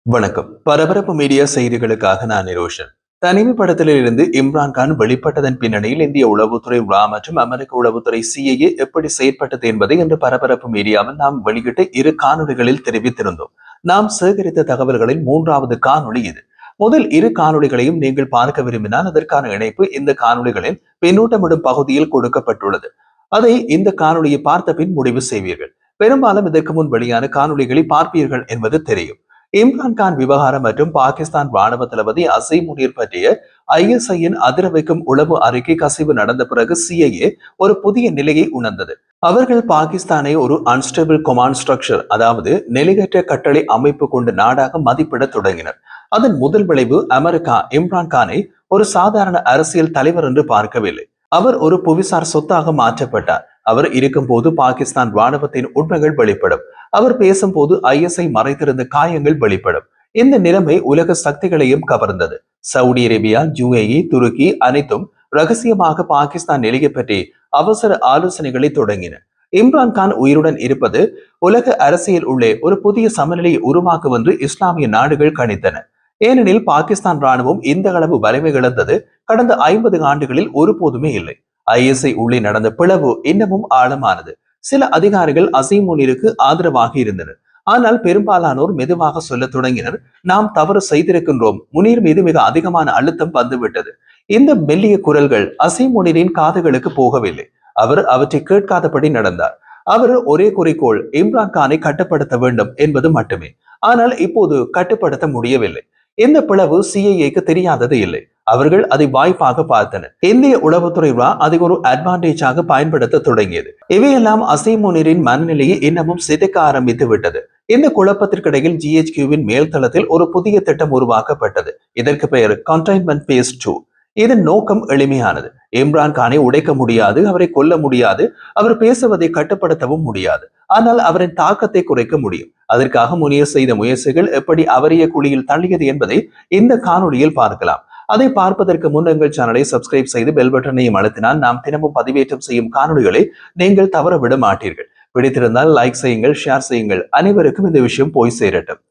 வணக்கம். பரபரப்பு மீடியா செய்திகளுக்காக நான் நிரோஷன். தனிமைப்படத்தில் இருந்து இம்ரான்கான் வெளிப்பட்டதன் பின்னணியில் இந்திய உளவுத்துறை ரா மற்றும் அமெரிக்க உளவுத்துறை சிஐஏ எப்படி செயற்பட்டது என்பதை இன்று பரபரப்பு மீடியாவில் நாம் வெளியிட்ட இரு காணொலிகளில் தெரிவித்திருந்தோம். நாம் சேகரித்த தகவல்களில் மூன்றாவது காணொளி இது. முதல் இரு காணொளிகளையும் நீங்கள் பார்க்க விரும்பினால் அதற்கான இணைப்பு இந்த காணொளிகளின் பின்னூட்டமிடும் பகுதியில் கொடுக்கப்பட்டுள்ளது. அதை இந்த காணொளியை பார்த்த பின் முடிவு செய்வீர்கள். பெரும்பாலும் இதற்கு முன் வெளியான காணொளிகளை பார்ப்பீர்கள் என்பது தெரியும். இம்ரான்கான் விவகாரம் மற்றும் பாகிஸ்தான் ராணுவ தளபதி அசீம் முனீர் பற்றிய ஐஎஸ்ஐயின் அதிர வைக்கும் உளவு அறிக்கை கசிவு நடந்த பிறகு சிஐஏ ஒரு புதிய நிலையை உணர்ந்தது. அவர்கள் பாகிஸ்தானை ஒரு அன்ஸ்டேபிள் கொமாண்ட் ஸ்ட்ரக்சர், அதாவது நிலையற்ற கட்டளை அமைப்பு கொண்ட நாடாக மதிப்பிட தொடங்கினர். அதன் முதல் விளைவு அமெரிக்கா இம்ரான்கானை ஒரு சாதாரண அரசியல் தலைவர் என்று பார்க்கவில்லை. அவர் ஒரு புவிசார் சொத்தாக மாற்றப்பட்டார். அவர் இருக்கும்போது பாகிஸ்தான் ராணுவத்தின் உண்மைகள் வெளிப்படும். அவர் பேசும்போது ஐஎஸ்ஐ மறைத்திருந்த காயங்கள் வெளிப்படும். இந்த நிலைமை உலக சக்திகளையும் கவர்ந்தது. சவுதி அரேபியா, யுஏஇ, துருக்கி அனைத்தும் ரகசியமாக பாகிஸ்தான் நிலையை பற்றி அவசர ஆலோசனைகளை தொடங்கின. இம்ரான்கான் உயிருடன் இருப்பது உலக அரசியல் உள்ளே ஒரு புதிய சமநிலையை உருவாக்கும் என்று இஸ்லாமிய நாடுகள் கணித்தன. ஏனெனில் பாகிஸ்தான் ராணுவம் இந்த அளவு வலிமை இழந்தது கடந்த 50 ஆண்டுகளில் ஒருபோதுமே இல்லை. ஐஎஸ்ஐ உள்ளே நடந்த பிளவு இன்னமும் ஆழமானது. சில அதிகாரிகள் அசீம் முனீருக்கு ஆதரவாக இருந்தனர். ஆனால் பெரும்பாலானோர் மெதுவாக சொல்ல தொடங்கினர், நாம் தவறு செய்திருக்கின்றோம், முனீர் மீது மிக அதிகமான அழுத்தம் வந்துவிட்டது. இந்த மெல்லிய குரல்கள் அசீம் முனீரின் காதுகளுக்கு போகவில்லை. அவர் அவற்றை கேட்காதபடி நடந்தார். அவர் ஒரே குறிக்கோள், இம்ரான்கானை கட்டுப்படுத்த வேண்டும் என்பது மட்டுமே. ஆனால் இப்போது கட்டுப்படுத்த முடியவில்லை. இந்த பிளவு சிஐஏக்கு தெரியாதது இல்லை. அவர்கள் அதை வாய்ப்பாக பார்த்தனர். இந்திய உளவுத்துறை அதை ஒரு அட்வான்டேஜாக பயன்படுத்த தொடங்கியது. இவையெல்லாம் அசீம் முனீரின் மனநிலையை இன்னமும் சிதைக்க ஆரம்பித்து விட்டது. இந்த குழப்பத்திற்கிடையில் ஜிஹெச்கியூவின் மேல்தளத்தில் ஒரு புதிய திட்டம் உருவாக்கப்பட்டது. இதற்கு பெயர் கண்டெய்ன்மெண்ட் பேஸ் 2. இதன் நோக்கம் எளிமையானது. இம்ரான்கானை உடைக்க முடியாது, அவரை கொல்ல முடியாது, அவர் பேசுவதை கட்டுப்படுத்தவும் முடியாது. ஆனால் அவரின் தாக்கத்தை குறைக்க முடியும். அதற்காக முனீர் செய்த முயற்சிகள் எப்படி அவரைய குழியில் தள்ளியது என்பதை இந்த காணொலியில் பார்க்கலாம். அதை பார்ப்பதற்கு முன் எங்கள் சேனலை சப்ஸ்கிரைப் செய்து பெல் பட்டனையும் அழுத்தினால் நாம் தினமும் பதிவேற்றம் செய்யும் காணொலிகளை நீங்கள் தவற விட மாட்டீர்கள். பிடித்திருந்தால் லைக் செய்யுங்கள், ஷேர் செய்யுங்கள். அனைவருக்கும் இந்த விஷயம் போய் சேரட்டும்.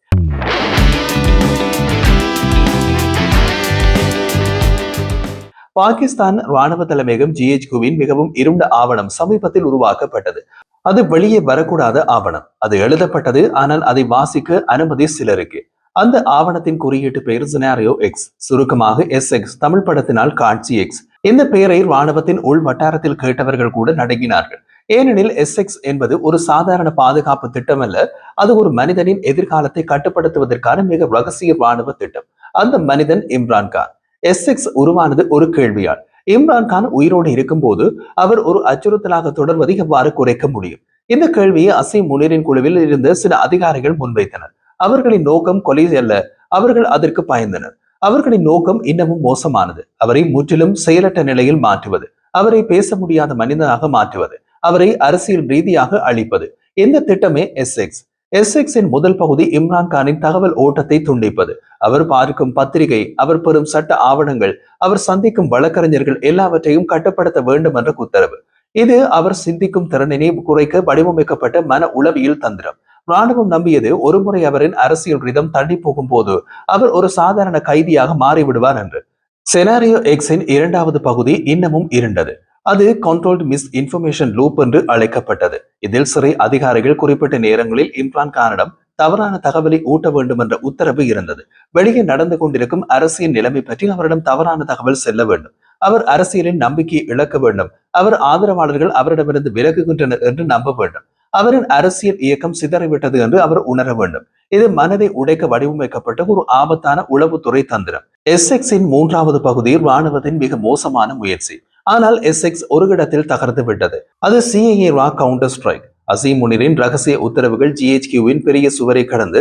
பாகிஸ்தான் ராணுவ தலைமையகம் ஜிஹெச்கியூவின் மிகவும் இருண்ட ஆவணம் சமீபத்தில் உருவாக்கப்பட்டது. அது வெளியே வரக்கூடாத ஆவணம். அது எழுதப்பட்டது, ஆனால் அதை வாசிக்க அனுமதி சிலருக்கு. அந்த ஆவணத்தின் குறியீட்டு பெயர் சினாரியோ எக்ஸ், சுருக்கமாக SX, தமிழ் படத்தினால் காட்சி எக்ஸ். இந்த பெயரை ராணுவத்தின் உள் வட்டாரத்தில் கேட்டவர்கள் கூட நடுங்கினார்கள். ஏனெனில் SX என்பது ஒரு சாதாரண பாதுகாப்பு திட்டம் அல்ல. அது ஒரு மனிதனின் எதிர்காலத்தை கட்டுப்படுத்துவதற்கான மிக ரகசிய ராணுவ திட்டம். அந்த மனிதன் இம்ரான்கான். SX உருவானது ஒரு கேள்வியால். இம்ரான்கான் உயிரோடு இருக்கும் போது அவர் ஒரு அச்சுறுத்தலாக தொடர்வதை எவ்வாறு குறைக்க முடியும்? இந்த கேள்வியை அசீம் முனீரின் குழுவில் இருந்த சில அதிகாரிகள் முன்வைத்தனர். அவர்களின் நோக்கம் கொலை அல்ல. அவர்கள் அதற்கு பயந்தனர். அவர்களின் நோக்கம் இன்னமும் மோசமானது. அவரை முற்றிலும் செயலற்ற நிலையில் மாற்றுவது, அவரை பேச முடியாத மனிதனாக மாற்றுவது, அவரை அரசியல் ரீதியாக அழிப்பது. இந்த திட்டமே SXின் முதல் பகுதி இம்ரான்கானின் தகவல் ஓட்டத்தை துண்டிப்பது. அவர் பார்க்கும் பத்திரிகை, அவர் பெறும் சட்ட ஆவணங்கள், அவர் சந்திக்கும் வழக்கறிஞர்கள் எல்லாவற்றையும் கட்டுப்படுத்த வேண்டும் என்ற உத்தரவு. இது அவர் சிந்திக்கும் திறனினை குறைக்க வடிவமைக்கப்பட்ட மன உளவியல் தந்திரம். ராணுவம் நம்பியது ஒருமுறை அவரின் அரசியல் ரிதம் தள்ளி போகும் போது அவர் ஒரு சாதாரண கைதியாக மாறிவிடுவார் என்று. செனாரியோ எக்ஸின் இரண்டாவது பகுதி இன்னமும் இருண்டது. அது கண்ட்ரோல்டு மிஸ் இன்ஃபர்மேஷன் லூப் என்று அழைக்கப்பட்டது. இதில் சிறை அதிகாரிகள் குறிப்பிட்ட நேரங்களில் இம்ரான்கானிடம் தவறான தகவலை ஊட்ட வேண்டும் என்ற உத்தரவு இருந்தது. வெளியே நடந்து கொண்டிருக்கும் அரசியல் நிலைமை பற்றி அவரிடம் தவறான தகவல் செல்ல வேண்டும். அவர் அரசியலின் நம்பிக்கையை இழக்க வேண்டும். அவர் ஆதரவாளர்கள் அவரிடமிருந்து விலகுகின்றனர் என்று நம்ப வேண்டும். அவரின் அரசியல் இயக்கம் சிதறிவிட்டது என்று அவர் உணர வேண்டும். இது மனதை உடைக்க வடிவமைக்கப்பட்ட ஒரு ஆபத்தான உளவுத்துறை தந்திரம். SXின் மூன்றாவது பகுதி ராணுவத்தின் மிக மோசமான முயற்சி. ஆனால் SX ஒரு இடத்தில் தகர்ந்து விட்டது. அது சிஐஏ கவுண்டர் ஸ்ட்ரைக். அசீம் முனீரின் ரகசிய உத்தரவுகள் ஜிஹெச்கியூவின் பெரிய சுவரை கடந்து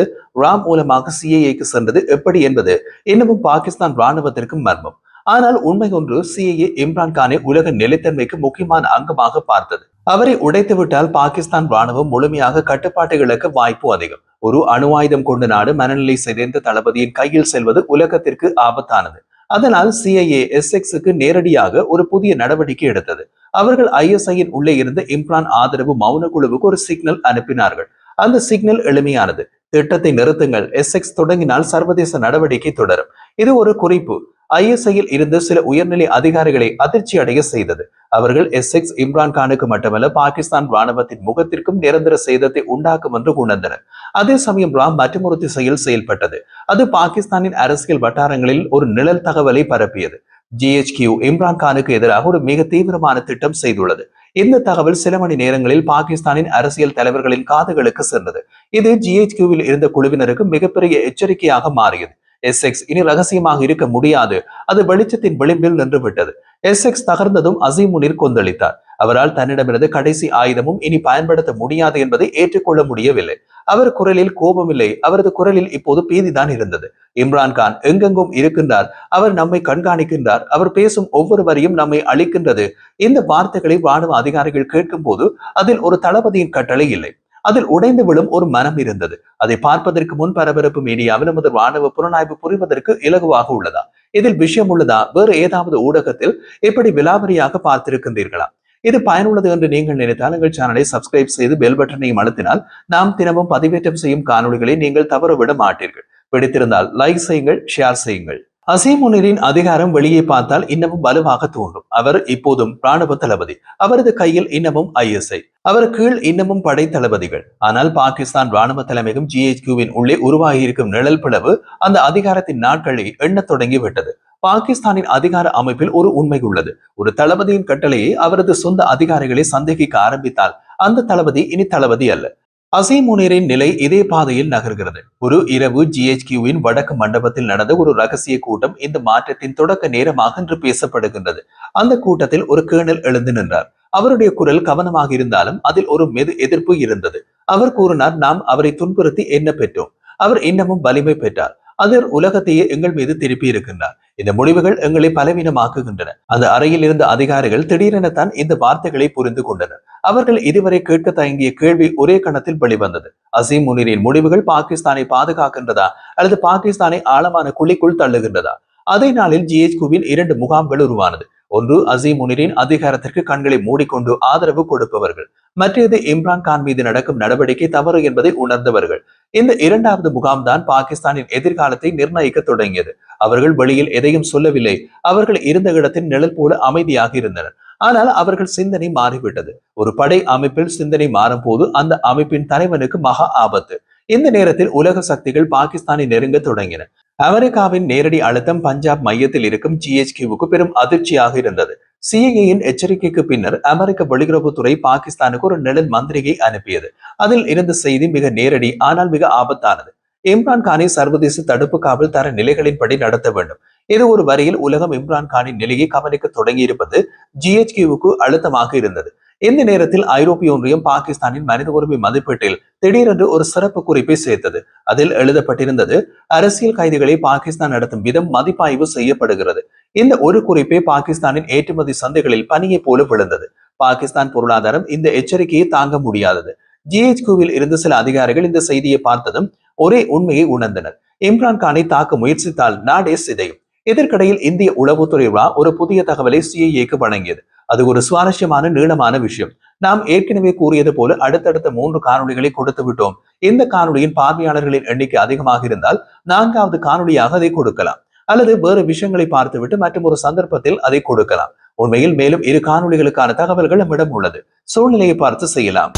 மூலமாக சிஐஏக்கு சென்றது எப்படி என்பது இன்னமும் பாகிஸ்தான் ராணுவத்திற்கு மர்மம். ஆனால் உண்மை ஒன்று, சிஐஏ இம்ரான்கானை உலக நிலைத்தன்மைக்கு முக்கியமான அங்கமாக பார்த்தது. அவரை உடைத்துவிட்டால் பாகிஸ்தான் ராணுவம் முழுமையாக கட்டுப்பாட்டை இழக்க வாய்ப்பு அதிகம். ஒரு அணு ஆயுதம் கொண்ட நாடு மனநிலை சிதைந்த தளபதியின் கையில் செல்வது உலகத்திற்கு ஆபத்தானது. அதனால் சிஐஏ SXக்கு நேரடியாக ஒரு புதிய நடவடிக்கை எடுத்தது. அவர்கள் ISIயின் உள்ளே இருந்த இம்ரான் ஆதரவு மௌன குழுவுக்கு ஒரு சிக்னல் அனுப்பினார்கள். அந்த சிக்னல் எளிமையானது. திட்டத்தை நிறுத்துங்கள், எஸ்எக்ஸ் தொடங்கினால் சர்வதேச நடவடிக்கை தொடரும். இது ஒரு குறிப்பு ஐஎஸ்ஐயில் இருந்து சில உயர்நிலை அதிகாரிகளை அதிர்ச்சி அடைய செய்தது. அவர்கள் எஸ்எக்ஸ் இம்ரான்கானுக்கு மட்டுமல்ல பாகிஸ்தான் ராணுவத்தின் முகத்திற்கும் நிரந்தர சேதத்தை உண்டாக்கும் என்று உணர்ந்தனர். அதே சமயம் ராம் மற்றொரு திசையில் செயல்பட்டது. அது பாகிஸ்தானின் அரசியல் வட்டாரங்களில் ஒரு நிழல் தகவலை பரப்பியது. ஜிஎச்கியூ இம்ரான்கானுக்கு எதிராக ஒரு மிக தீவிரமான திட்டம் செய்துள்ளது. இந்த தகவல் சில மணி நேரங்களில் பாகிஸ்தானின் அரசியல் தலைவர்களின் காதுகளுக்கு சென்றது. இது ஜிஎச்கியூவில் இருந்த குழுவினருக்கு மிகப்பெரிய எச்சரிக்கையாக மாறியது. எஸ்எக்ஸ் இனி ரகசியமாக இருக்க முடியாது, அது வெளிச்சத்தின் விளிம்பில் நின்று விட்டது. எஸ்எக்ஸ் தகர்ந்ததும் அசீம் முனீர் கொந்தளித்தார். அவரால் தன்னிடமிருந்து கடைசி ஆயுதமும் இனி பயன்படுத்த முடியாது என்பதை ஏற்றுக்கொள்ள முடியவில்லை. அவர் குரலில் கோபமில்லை, அவரது குரலில் இப்போது பீதிதான் இருந்தது. இம்ரான்கான் எங்கெங்கும் இருக்கின்றார், அவர் நம்மை கண்காணிக்கின்றார், அவர் பேசும் ஒவ்வொரு வரியும் நம்மை அளிக்கின்றது. இந்த வார்த்தைகளை ராணுவ அதிகாரிகள் கேட்கும் போது அதில் ஒரு தளபதியின் கட்டளை இல்லை, அதில் உடைந்து விழும் ஒரு மனம் இருந்தது. அதை பார்ப்பதற்கு முன் பரபரப்பு மீடியாவில் நமது ராணுவ புலனாய்வு புரிவதற்கு இலகுவாக உள்ளதா, இதில் விஷயம் உள்ளதா, வேறு ஏதாவது ஊடகத்தில் இப்படி விலாவரியாக பார்த்திருக்கின்றீர்களா? இது பயனுள்ளது என்று நீங்கள் நினைத்தால் எங்கள் சேனலை சப்ஸ்கிரைப் செய்து பெல் பட்டனையும் அழுத்தினால் நாம் தினமும் பதிவேற்றம் செய்யும் காணொளிகளை நீங்கள் தவறவிட மாட்டீர்கள். பிடித்திருந்தால் லைக் செய்யுங்கள், ஷேர் செய்யுங்கள். அசீம் முனீரின் அதிகாரம் வெளியே பார்த்தால் இன்னமும் வலுவாக தோன்றும். அவர் இப்போதும் ராணுவ தளபதி, அவரது கையில் இன்னமும் ஐஎஸ்ஐ, அவர் கீழ் இன்னமும் படை தளபதிகள். ஆனால் பாகிஸ்தான் ராணுவ தலைமையும் ஜிஎச்கியூவின் உள்ளே உருவாகியிருக்கும் நிழல் பிளவு அந்த அதிகாரத்தின் நாட்களை எண்ணத் தொடங்கிவிட்டது. பாகிஸ்தானின் அதிகார அமைப்பில் ஒரு உண்மை உள்ளது. ஒரு தளபதியின் கட்டளையை அவரது சொந்த அதிகாரிகளை சந்தேகிக்க ஆரம்பித்தால் அந்த தளபதி இனி தளபதி அல்ல. அசீம் முனீரின் நிலை இதே பாதையில் நகர்கிறது. ஒரு இரவு ஜிஎச்கியூவின் வடக்கு மண்டபத்தில் நடந்த ஒரு ரகசிய கூட்டம் இந்த மாற்றத்தின் தொடக்க நேரமாக என்று பேசப்படுகின்றது. அந்த கூட்டத்தில் ஒரு கேர்னல் எழுந்து நின்றார். அவருடைய குரல் கவனமாக இருந்தாலும் அதில் ஒரு மெது எதிர்ப்பு இருந்தது. அவர் கூறினார், நாம் அவரை துன்புறுத்தி என்ன பெற்றோம், அவர் இன்னமும் வலிமை பெற்றார். அவர் உலகத்தையே எங்கள் மீது திருப்பி இருக்கின்றார். இந்த முடிவுகள் எங்களை பலவீனமாக்குகின்றன. அந்த அறையில் இருந்த அதிகாரிகள் திடீரென தான் இந்த வார்த்தைகளை புரிந்து கொண்டனர். அவர்கள் இதுவரை கேட்க தயங்கிய கேள்வி ஒரே கணத்தில் வெளிவந்தது. அசீம் முனீரின் முடிவுகள் பாகிஸ்தானை பாதுகாக்கின்றதா அல்லது பாகிஸ்தானை ஆழமான குழிக்குள் தள்ளுகின்றதா? அதே நாளில் ஜிஎச்கியூவின் 2 முகாம்கள் உருவானது. ஒன்று அசீம் முனீரின் அதிகாரத்திற்கு கண்களை மூடிக்கொண்டு ஆதரவு கொடுப்பவர்கள், மற்றது இம்ரான்கான் மீது நடக்கும் நடவடிக்கை தவறு என்பதை உணர்ந்தவர்கள். இந்த இரண்டாவது முகாம் தான் பாகிஸ்தானின் எதிர்காலத்தை நிர்ணயிக்க தொடங்கியது. அவர்கள் வெளியில் எதையும் சொல்லவில்லை, அவர்கள் இருந்த இடத்தில் நிழல் போல அமைதியாக இருந்தனர். ஆனால் அவர்கள் சிந்தனை மாறிவிட்டது. ஒரு படை அமைப்பில் சிந்தனை மாறும் போது அந்த அமைப்பின் தலைவனுக்கு மகா ஆபத்து. இந்த நேரத்தில் உலக சக்திகள் பாகிஸ்தானை நெருங்க தொடங்கின. அமெரிக்காவின் நேரடி அழுத்தம் பஞ்சாப் மையத்தில் இருக்கும் ஜிஎச்கியூவுக்கு பெரும் அதிர்ச்சியாக இருந்தது. சிஐஏயின் எச்சரிக்கைக்கு பின்னர் அமெரிக்க வெளியுறவுத்துறை பாகிஸ்தானுக்கு ஒரு நிழல் மந்திரிகை அனுப்பியது. அதில் இருந்த செய்தி மிக நேரடி, ஆனால் மிக ஆபத்தானது. இம்ரான்கானை சர்வதேச தடுப்பு காவல் தர நிலைகளின்படி நடத்த வேண்டும். இது ஒரு வரியில் உலகம் இம்ரான்கானின் நிலையை கவனிக்க தொடங்கியிருப்பது ஜிஎச்கியூவுக்கு அழுத்தமாக இருந்தது. இந்த நேரத்தில் ஐரோப்பிய ஒன்றியம் பாகிஸ்தானின் மனித உரிமை மதிப்பீட்டில் திடீரென்று ஒரு சிறப்பு குறிப்பை சேர்த்தது. அதில் எழுதப்பட்டிருந்தது, அரசியல் கைதிகளை பாகிஸ்தான் நடத்தும் விதம் மதிப்பாய்வு செய்யப்படுகிறது. இந்த ஒரு குறிப்பே பாகிஸ்தானின் ஏற்றுமதி சந்தைகளில் பனியை போல விழுந்தது. பாகிஸ்தான் பொருளாதாரம் இந்த எச்சரிக்கையை தாங்க முடியாதது. ஜிஎச்கியூவில் இருந்து சில அதிகாரிகள் இந்த செய்தியை பார்த்ததும் ஒரே உண்மையை உணர்ந்தனர். இம்ரான்கானை தாக்க முயற்சித்தால் நாடே சிதையும். இதற்கிடையில் இந்திய உளவுத்துறை ஒரு புதிய தகவலை சிஐஏக்கு வழங்கியது. அது ஒரு சுவாரஸ்யமான நீளமான விஷயம். நாம் ஏற்கனவே கூறியது போல அடுத்தடுத்த 3 காணொளிகளை கொடுத்து விட்டோம். இந்த காணொளியின் பார்வையாளர்களின் எண்ணிக்கை அதிகமாக இருந்தால் 4வது காணொளியாக அதை கொடுக்கலாம், அல்லது வேறு விஷயங்களை பார்த்துவிட்டு மற்றும் ஒரு சந்தர்ப்பத்தில் அதை கொடுக்கலாம். உண்மையில் மேலும் 2 காணொளிகளுக்கான தகவல்கள் நம்மிடம் உள்ளது. சூழ்நிலையை பார்த்து செய்யலாம்.